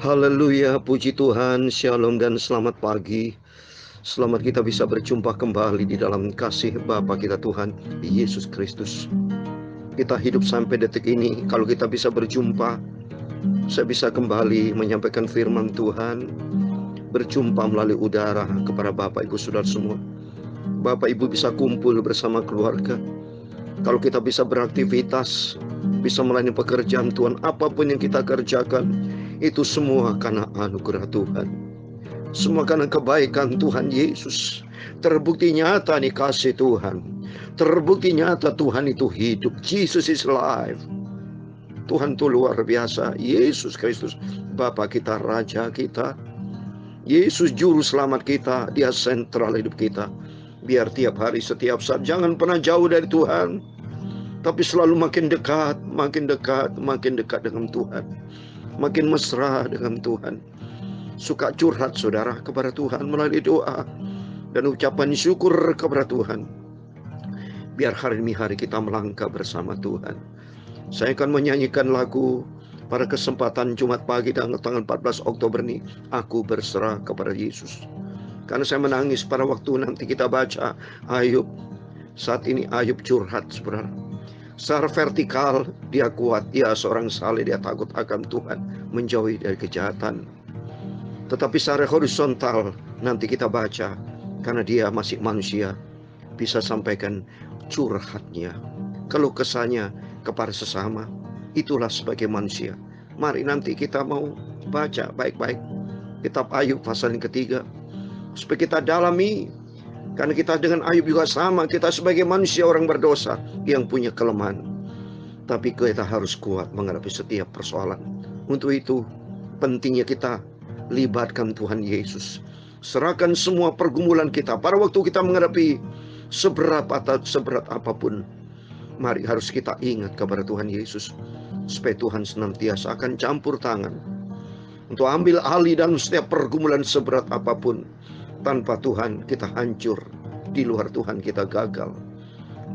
Haleluya, puji Tuhan, shalom dan selamat pagi. Selamat kita bisa berjumpa kembali di dalam kasih Bapa kita Tuhan Yesus Kristus. Kita hidup sampai detik ini, kalau kita bisa berjumpa, saya bisa kembali menyampaikan firman Tuhan, berjumpa melalui udara kepada Bapak Ibu Saudara semua. Bapak Ibu bisa kumpul bersama keluarga. Kalau kita bisa beraktivitas, bisa melayani pekerjaan Tuhan, apapun yang kita kerjakan, itu semua karena anugerah Tuhan. Semua karena kebaikan Tuhan Yesus. Terbukti nyata nih kasih Tuhan. Terbukti nyata Tuhan itu hidup. Jesus is alive. Tuhan itu luar biasa. Yesus Kristus, Bapa kita, Raja kita. Yesus juru selamat kita. Dia sentral hidup kita. Biar tiap hari, setiap saat, jangan pernah jauh dari Tuhan, tapi selalu makin dekat, makin dekat, makin dekat dengan Tuhan. Makin mesra dengan Tuhan. Suka curhat saudara kepada Tuhan melalui doa dan ucapan syukur kepada Tuhan. Biar hari demi hari kita melangkah bersama Tuhan. Saya akan menyanyikan lagu pada kesempatan Jumat pagi tanggal 14 Oktober ini. Aku berserah kepada Yesus. Karena saya menangis pada waktu nanti kita baca Ayub. Saat ini Ayub curhat saudara. Secara vertikal dia kuat, dia seorang saleh, dia takut akan Tuhan, menjauhi dari kejahatan. Tetapi secara horizontal nanti kita baca, karena dia masih manusia, bisa sampaikan curhatnya, keluh kesahnya kepada sesama. Itulah sebagai manusia. Mari nanti kita mau baca baik-baik kitab Ayub pasal yang ketiga, supaya kita dalami. Karena kita dengan Ayub juga sama, kita sebagai manusia orang berdosa yang punya kelemahan. Tapi kita harus kuat menghadapi setiap persoalan. Untuk itu pentingnya kita libatkan Tuhan Yesus. Serahkan semua pergumulan kita. Pada waktu kita menghadapi seberat apapun, mari harus kita ingat kepada Tuhan Yesus. Supaya Tuhan senantiasa akan campur tangan untuk ambil alih dalam setiap pergumulan seberat apapun. Tanpa Tuhan kita hancur, di luar Tuhan kita gagal.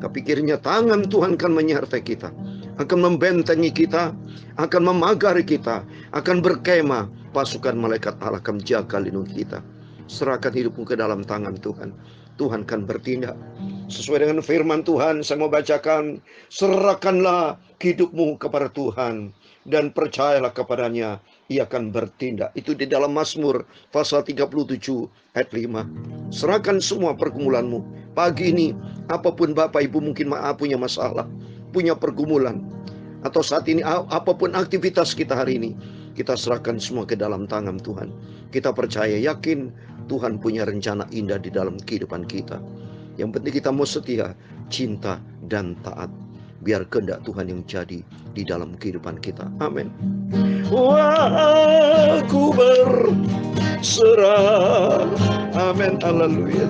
Tapi kiranya tangan Tuhan akan menyertai kita, akan membentengi kita, akan memagari kita, akan berkemah. Pasukan malaikat Allah akan jaga lindungi kita. Serahkan hidupmu ke dalam tangan Tuhan. Tuhan akan bertindak sesuai dengan firman Tuhan. Saya mau bacakan, serahkanlah hidupmu kepada Tuhan dan percayalah kepadanya, Ia akan bertindak. Itu di dalam Mazmur pasal 37 ayat 5. Serahkan semua pergumulanmu. Pagi ini, apapun Bapak Ibu mungkin punya masalah, punya pergumulan, atau saat ini apapun aktivitas kita hari ini, kita serahkan semua ke dalam tangan Tuhan. Kita percaya, yakin Tuhan punya rencana indah di dalam kehidupan kita. Yang penting kita mau setia, cinta, dan taat. Biar kehendak Tuhan yang jadi di dalam kehidupan kita. Amin. Aku berserah. Amin. Haleluya.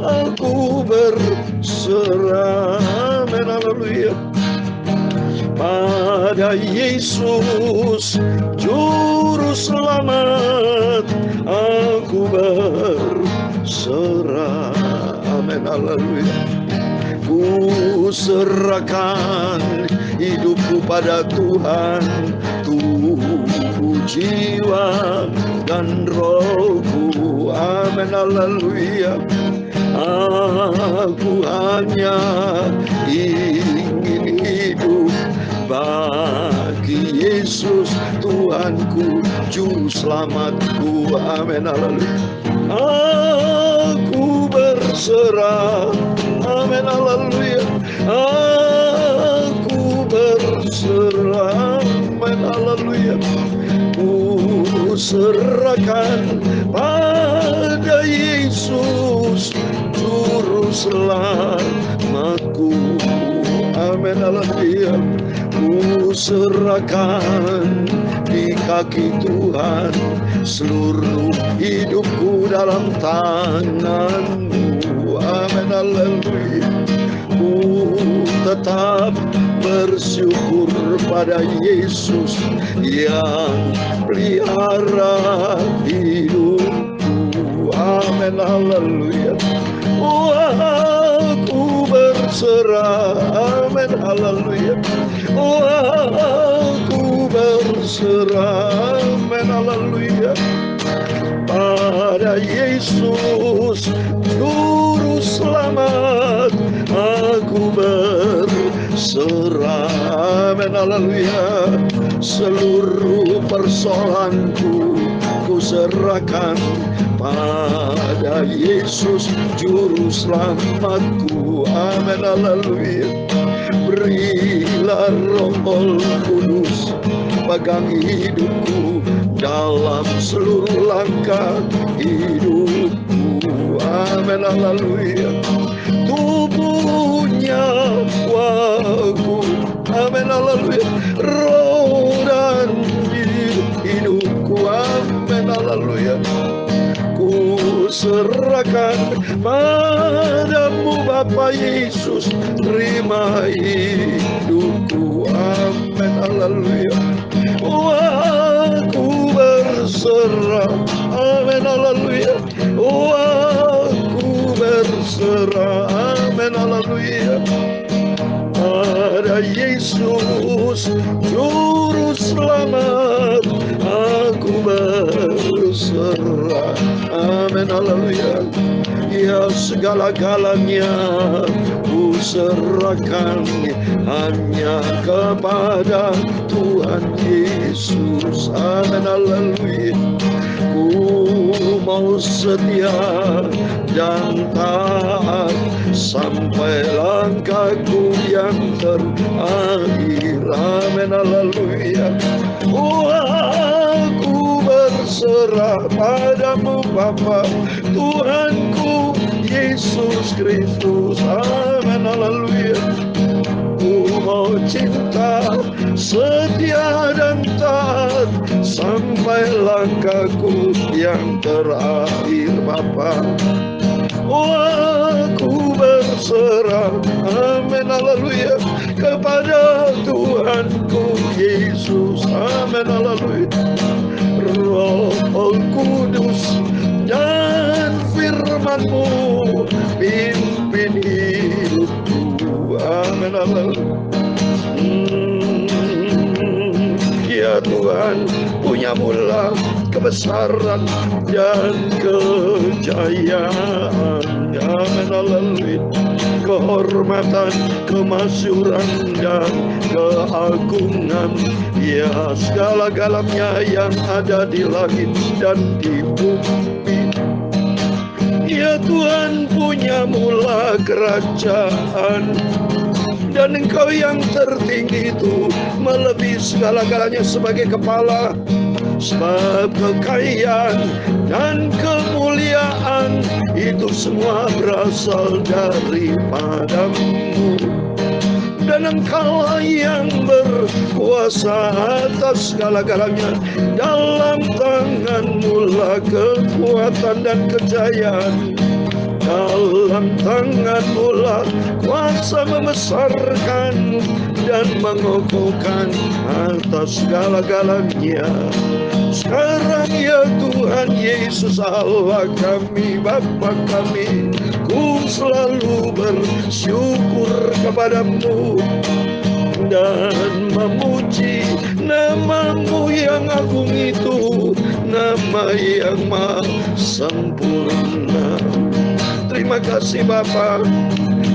Aku berserah. Amin. Haleluya. Pada Yesus juru selamat, aku berserah. Amin. Haleluya. Ku serahkan hidupku pada Tuhan, tubuh, jiwa, dan rohku. Amin. Haleluya. Aku hanya ingin hidup bagi Yesus, Tuhanku, juru selamatku. Amin. Haleluya. Aku berserah. Amin. Haleluya. Aku berserah. Amin. Haleluya. Ku serahkan pada Yesus, juru selamatku. Amin. Haleluya. Ku serahkan di kaki Tuhan, seluruh hidupku dalam tangan-Mu. Amin. Haleluya. Ku tetap bersyukur pada Yesus yang pelihara hidupku. Amin. Haleluya. Aku berserah. Amin. Haleluya. Aku berserah. berserah, amin, haleluya, pada Yesus Juru Selamat. Aku berserah, amin, haleluya, seluruh persoalanku ku serahkan pada Yesus Juru Selamatku, amin, haleluya. Berilah Roh Kudus pegang hidupku dalam seluruh langkah hidupku, amin, haleluya. Tubuhnya waku, amin, haleluya. Roh dan hidupku, amin, haleluya. Ku serahkan padamu Bapa Yesus, terima hidupku, amin, haleluya. Aku berserah, amin, haleluya. Aku berserah, amin, haleluya, pada Yesus Juru Selamat. Aku berserah, amin, haleluya. Ya, segala-galanya ku serahkan hanya kepada Tuhan Yesus, amin, haleluya. Ku mau setia dan taat sampai langkahku yang terakhir, amin, haleluya. Aku berserah padamu Bapa, Tuhanku Yesus Kristus, amin, haleluya. Ku mau cinta, setia dan taat sampai langkahku yang terakhir Bapa. Aku berserah, amin, haleluya, kepada Tuhanku Yesus, amin, haleluya. Roh Kudus dan firman-Mu pimpin hidupku, amin, haleluya. Ya Tuhan, punya-Mu-lah kebesaran dan kejayaan, amin, haleluya. Kehormatan, kemasyhuran dan keagungan, ya segala-galanya yang ada di langit dan di bumi. Ya Tuhan, punya-Mu-lah kerajaan, dan Engkau yang tertinggi itu melebihi segala-galanya sebagai kepala. Sebab kekayaan dan kemuliaan itu semua berasal daripada-Mu, dan Engkau yang berkuasa atas segala-galanya. Dalam tangan-Mu-lah kekuatan dan kejayaan, dalam tangan-Mu-lah kuasa membesarkan dan mengokohkan atas segala-galanya. Sekarang ya Tuhan Yesus Allah kami, Bapa kami, ku selalu bersyukur kepada-Mu dan memuji nama-Mu yang agung itu, nama yang maha sempurna. Terima kasih Bapa,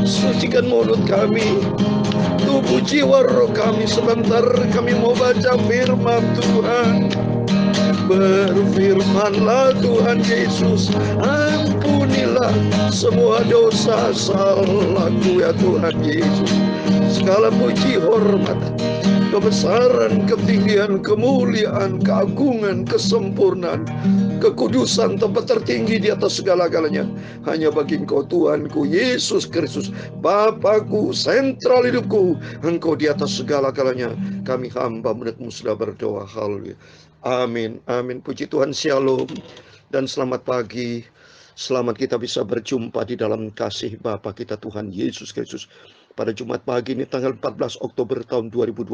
sucikan mulut kami, tubuh jiwa roh kami. Sebentar kami mau baca firman Tuhan. Berfirmanlah Tuhan Yesus, ampunilah semua dosa salahku ya Tuhan Yesus. Segala puji, hormat, kebesaran, ketinggian, kemuliaan, keagungan, kesempurnaan, kekudusan, tempat tertinggi di atas segala-galanya hanya bagi Engkau Tuhanku Yesus Kristus, Bapakku, sentral hidupku. Engkau di atas segala-galanya. Kami hamba murid-Mu sudah berdoa, haleluya, amin, amin. Puji Tuhan, shalom dan selamat pagi. Selamat kita bisa berjumpa di dalam kasih Bapa kita Tuhan Yesus Kristus pada Jumat pagi ini tanggal 14 Oktober tahun 2022.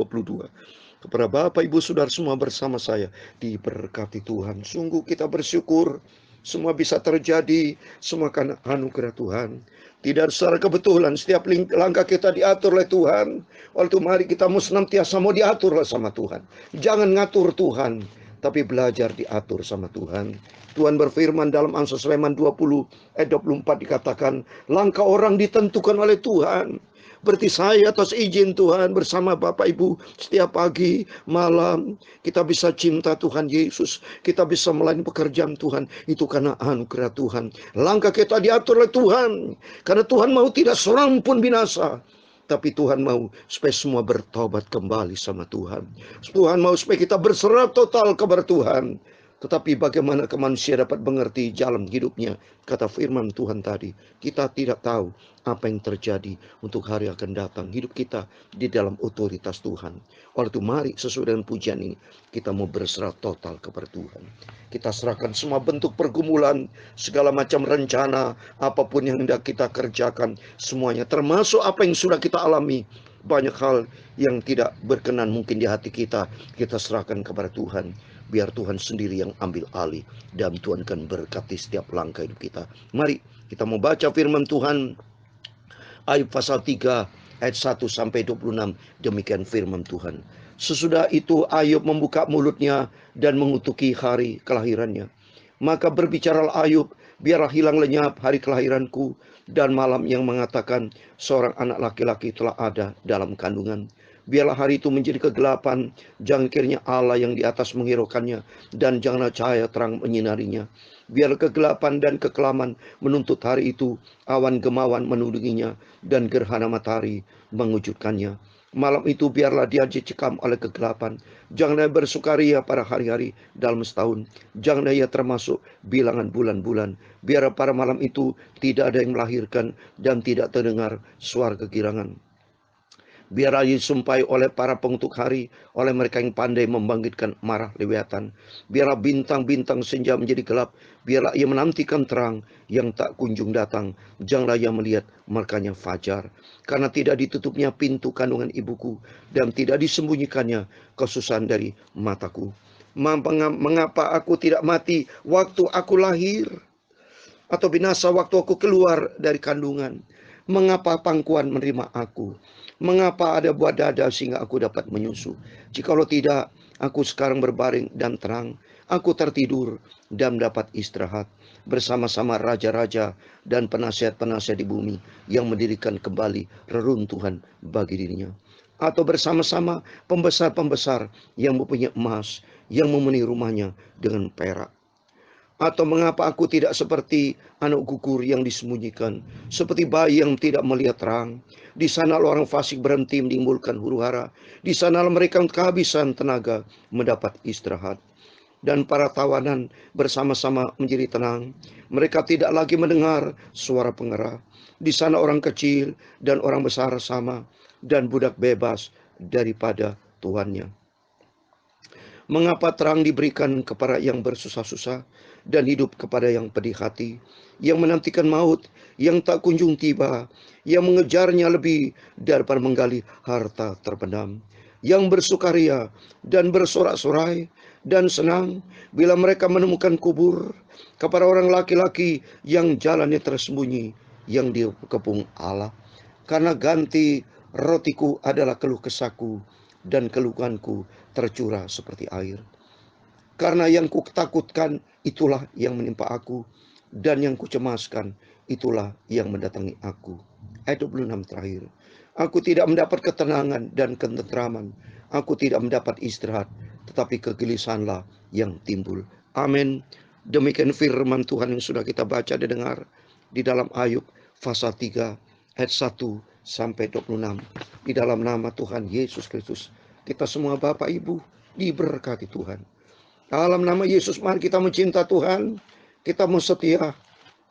Kepada Bapak, Ibu, Saudara semua bersama saya diberkati Tuhan. Sungguh kita bersyukur semua bisa terjadi, semua karena anugerah Tuhan. Tidak secara kebetulan, setiap langkah kita diatur oleh Tuhan. Oleh itu mari kita mau senantiasa mau diatur sama Tuhan. Jangan ngatur Tuhan, tapi belajar diatur sama Tuhan. Tuhan berfirman dalam Amsal Sulaiman 20 ayat 24 dikatakan, langkah orang ditentukan oleh Tuhan. Berarti saya atas izin Tuhan bersama Bapak Ibu setiap pagi, malam kita bisa cinta Tuhan Yesus. Kita bisa melayani pekerjaan Tuhan. Itu karena anugerah Tuhan. Langkah kita diatur oleh Tuhan. Karena Tuhan mau tidak seorang pun binasa. Tapi Tuhan mau supaya semua bertobat kembali sama Tuhan. Tuhan mau supaya kita berserah total kepada Tuhan. Tetapi bagaimana manusia dapat mengerti jalan hidupnya? Kata firman Tuhan tadi, kita tidak tahu apa yang terjadi untuk hari akan datang. Hidup kita di dalam otoritas Tuhan. Oleh itu mari sesuai dengan pujian ini, kita mau berserah total kepada Tuhan. Kita serahkan semua bentuk pergumulan, segala macam rencana, apapun yang hendak kita kerjakan, semuanya. Termasuk apa yang sudah kita alami. Banyak hal yang tidak berkenan mungkin di hati kita, kita serahkan kepada Tuhan. Biar Tuhan sendiri yang ambil alih. Dan Tuhan akan berkati setiap langkah hidup kita. Mari kita mau baca firman Tuhan. Ayub pasal 3 ayat 1 sampai 26. Demikian firman Tuhan. Sesudah itu Ayub membuka mulutnya dan mengutuki hari kelahirannya. Maka berbicaralah Ayub, biarlah hilang lenyap hari kelahiranku dan malam yang mengatakan seorang anak laki-laki telah ada dalam kandungan. Biarlah hari itu menjadi kegelapan, jangan kiranya Allah yang di atas menghiraukannya, dan janganlah cahaya terang menyinarinya. Biar kegelapan dan kekelaman menuntut hari itu, awan gemawan menudunginya, dan gerhana matahari mengujudkannya. Malam itu biarlah dia dicekam oleh kegelapan. Janganlah bersukaria pada hari-hari dalam setahun. Janganlah ia termasuk bilangan bulan-bulan. Biar pada malam itu tidak ada yang melahirkan dan tidak terdengar suara kegirangan. Biarlah disumpai oleh para pengutuk hari, oleh mereka yang pandai membangkitkan marah lewiatan. Biarlah bintang-bintang senja menjadi gelap. Biarlah ia menantikan terang yang tak kunjung datang. Janganlah ia melihat markanya fajar. Karena tidak ditutupnya pintu kandungan ibuku, dan tidak disembunyikannya kesusahan dari mataku. Mengapa aku tidak mati waktu aku lahir, atau binasa waktu aku keluar dari kandungan? Mengapa pangkuan menerima aku? Mengapa ada buah dada sehingga aku dapat menyusu? Jikalau tidak, aku sekarang berbaring dan terang. Aku tertidur dan dapat istirahat bersama-sama raja-raja dan penasihat-penasihat di bumi yang mendirikan kembali reruntuhan bagi dirinya. Atau bersama-sama pembesar-pembesar yang mempunyai emas, yang memenuhi rumahnya dengan perak. Atau mengapa aku tidak seperti anak gugur yang disembunyikan, seperti bayi yang tidak melihat terang? Di sana orang fasik berhenti menimbulkan huru-hara. Di sana mereka kehabisan tenaga mendapat istirahat. Dan para tawanan bersama-sama menjadi tenang. Mereka tidak lagi mendengar suara pengerah. Di sana orang kecil dan orang besar sama, dan budak bebas daripada tuannya. Mengapa terang diberikan kepada yang bersusah-susah, dan hidup kepada yang pedih hati, yang menantikan maut, yang tak kunjung tiba, yang mengejarnya lebih daripada menggali harta terpendam, yang bersukaria dan bersorak-sorai dan senang bila mereka menemukan kubur, kepada orang laki-laki yang jalannya tersembunyi, yang dikepung Allah. Karena ganti rotiku adalah keluh kesahku, dan keluhanku tercurah seperti air. Karena yang kutakutkan itulah yang menimpa aku, dan yang kucemaskan itulah yang mendatangi aku. Ayat 26 terakhir. Aku tidak mendapat ketenangan dan ketenteraman. Aku tidak mendapat istirahat, tetapi kegelisahanlah yang timbul. Amin. Demikian firman Tuhan yang sudah kita baca dan dengar di dalam Ayub pasal 3 ayat 1 sampai 26. Di dalam nama Tuhan Yesus Kristus, kita semua Bapak Ibu diberkati Tuhan. Dalam nama Yesus mari kita mencinta Tuhan, kita mau setia,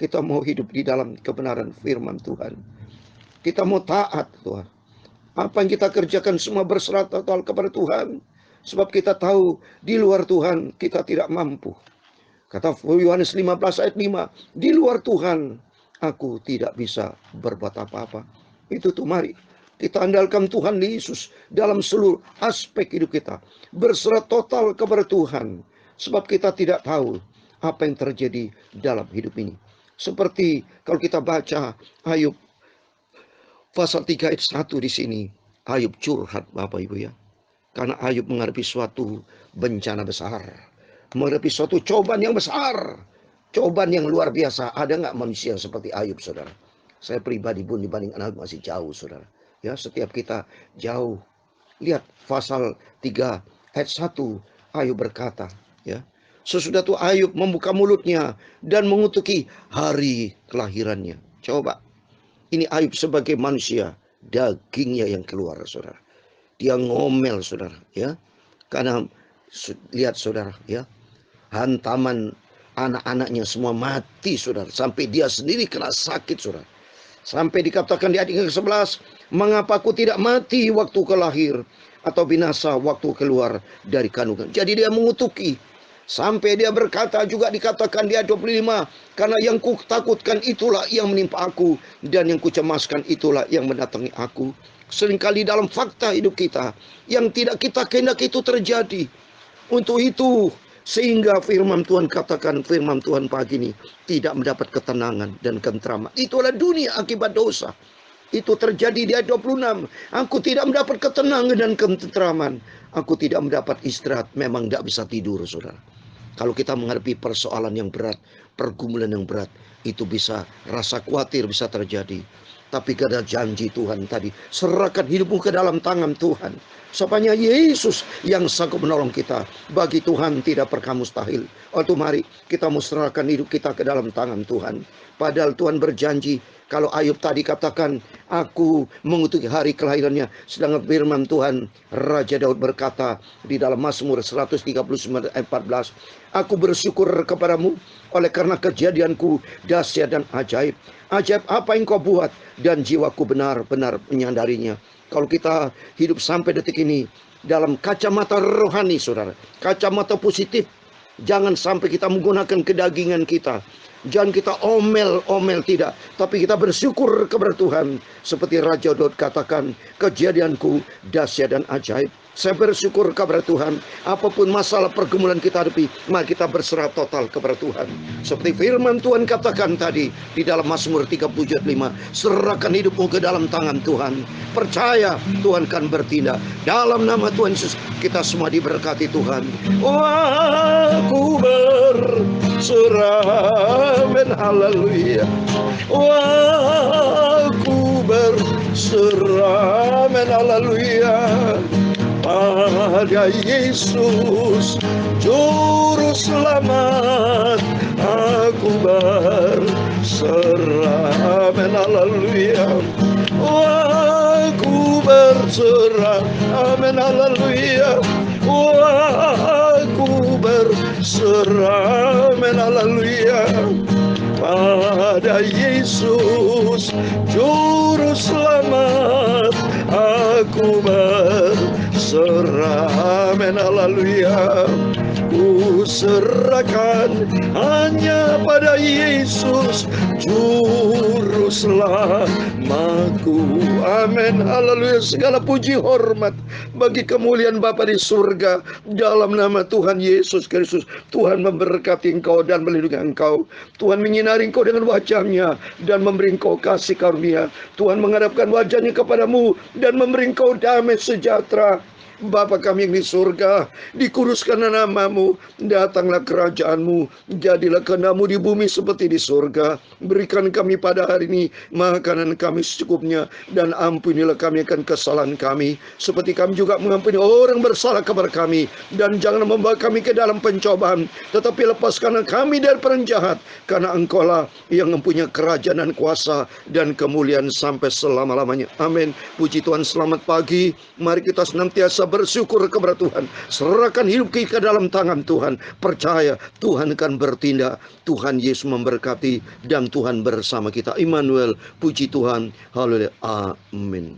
kita mau hidup di dalam kebenaran firman Tuhan. Kita mau taat Tuhan. Apa yang kita kerjakan semua berserah total kepada Tuhan. Sebab kita tahu di luar Tuhan kita tidak mampu. Kata Yohanes 15 ayat 5, di luar Tuhan aku tidak bisa berbuat apa-apa. Itu tuh mari kita andalkan Tuhan Yesus dalam seluruh aspek hidup kita. Berserah total kepada Tuhan. Sebab kita tidak tahu apa yang terjadi dalam hidup ini. Seperti kalau kita baca Ayub pasal 3 ayat 1 di sini. Ayub curhat Bapak Ibu ya. Karena Ayub menghadapi suatu bencana besar. Menghadapi suatu cobaan yang besar. Cobaan yang luar biasa. Ada nggak manusia seperti Ayub, saudara? Saya pribadi pun dibanding Ayub masih jauh, saudara. Ya, setiap kita jauh. Lihat pasal 3 ayat 1. Ayub berkata, ya. Sesudah itu Ayub membuka mulutnya dan mengutuki hari kelahirannya. Coba. Ini Ayub sebagai manusia, dagingnya yang keluar, saudara. Dia ngomel, saudara, ya. Karena lihat, saudara, ya. Hantaman anak-anaknya semua mati, saudara. Sampai dia sendiri kena sakit, saudara. Sampai dikatakan di ayat ke-11, mengapa aku tidak mati waktu kelahir atau binasa waktu keluar dari kandungan. Jadi dia mengutuki. Sampai dia berkata juga dikatakan di ayat 25, karena yang ku takutkan itulah yang menimpa aku, dan yang ku cemaskan itulah yang mendatangi aku. Seringkali dalam fakta hidup kita, yang tidak kita kehendaki itu terjadi. Untuk itu, sehingga firman Tuhan katakan, firman Tuhan pagi ini, tidak mendapat ketenangan dan ketentraman. Itulah dunia akibat dosa. Itu terjadi di ayat 26. Aku tidak mendapat ketenangan dan ketentraman. Aku tidak mendapat istirahat. Memang tidak bisa tidur, saudara. Kalau kita menghadapi persoalan yang berat, pergumulan yang berat, itu bisa rasa khawatir bisa terjadi. Tapi kada janji Tuhan tadi, serahkan hidupmu ke dalam tangan Tuhan. Supaya Yesus yang sanggup menolong kita. Bagi Tuhan tidak perkara mustahil. Itu mari kita serahkan hidup kita ke dalam tangan Tuhan. Padahal Tuhan berjanji, kalau Ayub tadi katakan, aku mengutuki hari kelahirannya. Sedangkan firman Tuhan, Raja Daud berkata di dalam Mazmur 139 ayat 14, aku bersyukur kepadamu oleh karena kejadianku dahsyat dan ajaib. Ajaib apa yang kau buat, dan jiwaku benar-benar menyadarinya. Kalau kita hidup sampai detik ini dalam kacamata rohani, saudara, kacamata positif, jangan sampai kita menggunakan kedagingan kita. Jangan kita omel-omel, tidak. Tapi kita bersyukur kepada Tuhan. Seperti Raja Daud katakan, kejadianku dahsyat dan ajaib. Saya bersyukur kepada Tuhan. Apapun masalah pergumulan kita hadapi, mari kita berserah total kepada Tuhan. Seperti firman Tuhan katakan tadi di dalam Mazmur 37:5, serahkan hidupmu ke dalam tangan Tuhan. Percaya Tuhan akan bertindak. Dalam nama Tuhan Yesus, kita semua diberkati Tuhan. Aku berserah, amin, haleluya. Aku berserah, amin, haleluya. Pada Yesus Juru Selamat, aku berserah, amin, haleluya. Aku berserah, amin, haleluya. Aku berserah, amin, haleluya. Pada Yesus Juru Selamat, aku berserah, amin, haleluya. Ku serahkan hanya pada Yesus Juru Selamatku, amin, haleluya. Segala puji hormat bagi kemuliaan Bapa di surga, dalam nama Tuhan Yesus Kristus. Tuhan memberkati engkau dan melindungi engkau. Tuhan menyinari engkau dengan wajahnya dan memberi engkau kasih karunia. Tuhan menghadapkan wajahnya kepadamu dan memberi engkau damai sejahtera. Bapa kami yang di surga, dikuduskanlah namamu, datanglah kerajaanmu, jadilah kehendakmu di bumi seperti di surga. Berikan kami pada hari ini makanan kami secukupnya, dan ampunilah kami akan kesalahan kami, seperti kami juga mengampuni orang bersalah kepada kami. Dan jangan membawa kami ke dalam pencobaan, tetapi lepaskanlah kami dari penjahat, karena engkaulah yang mempunyai kerajaan dan kuasa dan kemuliaan sampai selama-lamanya. Amin. Puji Tuhan, selamat pagi. Mari kita senantiasa bersyukur kepada Tuhan. Serahkan hidup kita ke dalam tangan Tuhan. Percaya Tuhan akan bertindak. Tuhan Yesus memberkati dan Tuhan bersama kita. Immanuel, puji Tuhan. Haleluya. Amin.